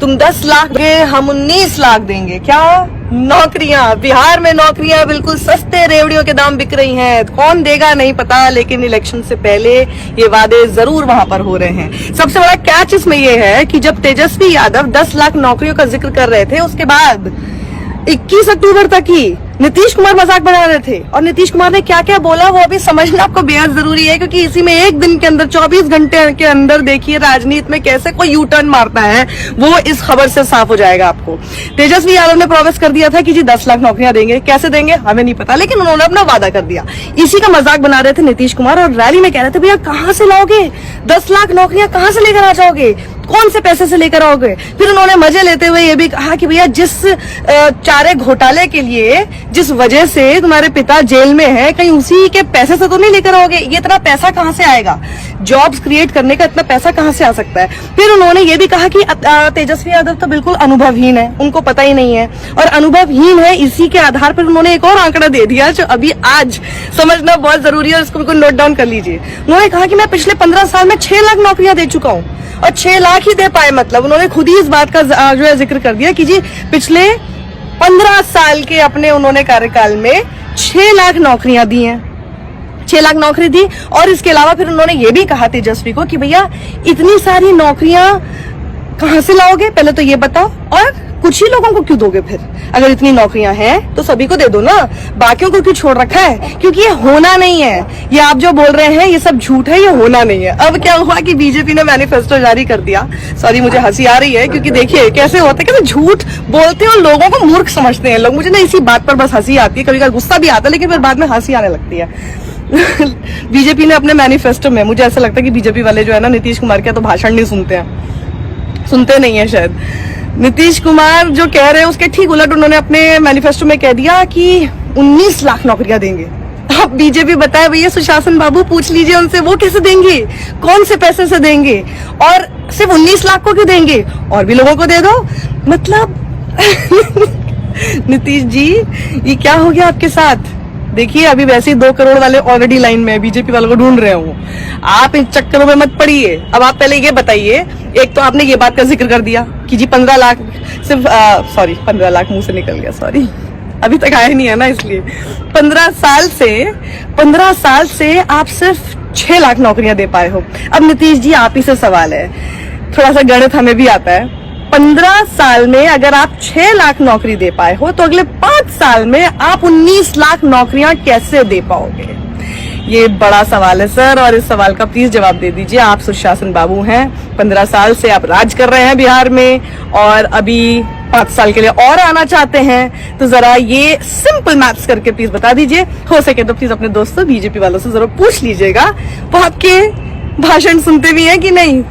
तुम 10 लाख के, हम 19 लाख देंगे। क्या नौकरियां, बिहार में नौकरियां बिल्कुल सस्ते रेवड़ियों के दाम बिक रही हैं। कौन देगा नहीं पता, लेकिन इलेक्शन से पहले ये वादे जरूर वहां पर हो रहे हैं। सबसे बड़ा कैच इसमें ये है कि जब तेजस्वी यादव 10 लाख नौकरियों का जिक्र कर रहे थे, उसके बाद 21 अक्टूबर तक ही नीतीश कुमार मजाक बना रहे थे। और नीतीश कुमार ने क्या क्या बोला वो अभी समझना आपको बेहद जरूरी है, क्योंकि इसी में एक दिन के अंदर 24 घंटे के अंदर देखिए राजनीति में कैसे कोई यू टर्न मारता है, वो इस खबर से साफ हो जाएगा आपको। तेजस्वी यादव ने प्रॉमिस कर दिया था कि जी 10 लाख नौकरियां देंगे। कैसे देंगे हमें नहीं पता, लेकिन उन्होंने अपना वादा कर दिया। इसी का मजाक बना रहे थे नीतीश कुमार और रैली में कह रहे थे भैया कहां से लाओगे 10 लाख नौकरियां, कहां से लेकर आ जाओगे, कौन से पैसे से लेकर आओगे। फिर उन्होंने मजे लेते हुए ये भी कहा कि भैया जिस चारे घोटाले के लिए जिस वजह से तुम्हारे पिता जेल में है, कहीं उसी के पैसे से तो नहीं लेकर आओगे। ये इतना पैसा कहां से आएगा, जॉब्स क्रिएट करने का इतना पैसा कहां से आ सकता है। फिर उन्होंने ये भी कहा कि तेजस्वी यादव तो बिल्कुल अनुभवहीन है, उनको पता ही नहीं है। और अनुभवहीन है, इसी के आधार पर उन्होंने एक और आंकड़ा दे दिया जो अभी आज समझना बहुत जरूरी है, उसको बिल्कुल नोट डाउन कर लीजिए। उन्होंने कहा कि मैं पिछले 15 साल में 6 लाख नौकरियां दे चुका हूं। और 6 लाख ही दे पाए, मतलब उन्होंने खुद ही इस बात का जो है जिक्र कर दिया कि जी पिछले 15 साल के अपने उन्होंने कार्यकाल में 6 लाख नौकरियां दी हैं, 6 लाख नौकरी दी। और इसके अलावा फिर उन्होंने ये भी कहा तेजस्वी को कि भैया इतनी सारी नौकरियां कहां से लाओगे, पहले तो ये बताओ, और कुछ ही लोगों को क्यों दोगे। फिर अगर इतनी नौकरियां हैं तो सभी को दे दो ना, बाकियों को क्यों छोड़ रखा है, क्योंकि ये होना नहीं है। ये आप जो बोल रहे हैं ये सब झूठ है, ये होना नहीं है। अब क्या हुआ कि बीजेपी ने मैनिफेस्टो जारी कर दिया। सॉरी मुझे हंसी आ रही है, क्योंकि देखिए कैसे होता है, कैसे झूठ बोलते हैं और लोगों को मूर्ख समझते हैं लोग। मुझे ना इसी बात पर बस हंसी आती है, कभी कभी गुस्सा भी आता है, लेकिन फिर बाद में हंसी आने लगती है। बीजेपी ने अपने मैनिफेस्टो में, मुझे ऐसा लगता है कि बीजेपी वाले जो है ना नीतीश कुमार के तो भाषण नहीं सुनते नहीं है शायद। नीतीश कुमार जो कह रहे हैं उसके ठीक उलट उन्होंने अपने मैनिफेस्टो में कह दिया कि 19 लाख नौकरियां देंगे। अब बीजेपी बताए भैया सुशासन बाबू, पूछ लीजिए उनसे वो कैसे देंगे, कौन से पैसे से देंगे, और सिर्फ 19 लाख को क्यों देंगे, और भी लोगों को दे दो। मतलब नीतीश जी ये क्या हो गया आपके साथ। देखिए अभी वैसे ही 2 करोड़ वाले ऑलरेडी लाइन में बीजेपी वालों को ढूंढ रहे हो, आप इन चक्करों में मत पड़िए। अब आप पहले ये बताइए, एक तो आपने ये बात का जिक्र कर दिया कि जी 15 लाख सिर्फ 15 लाख मुंह से निकल गया, सॉरी अभी तक आया नहीं है ना, इसलिए 15 साल से आप सिर्फ 6 लाख नौकरियां दे पाए हो। अब नीतीश जी आप ही से सवाल है, थोड़ा सा गणित हमें भी आता है। 15 साल में अगर आप 6 लाख नौकरी दे पाए हो तो अगले 5 साल में आप 19 लाख नौकरियां कैसे दे पाओगे। ये बड़ा सवाल है सर, और इस सवाल का प्लीज जवाब दे दीजिए। आप सुशासन बाबू हैं, 15 साल से आप राज कर रहे हैं बिहार में, और अभी 5 साल के लिए और आना चाहते हैं, तो जरा ये सिंपल मैथ्स करके प्लीज बता दीजिए। हो सके तो प्लीज अपने दोस्तों बीजेपी वालों से जरूर पूछ लीजिएगा, वो आपके भाषण सुनते भी हैं कि नहीं।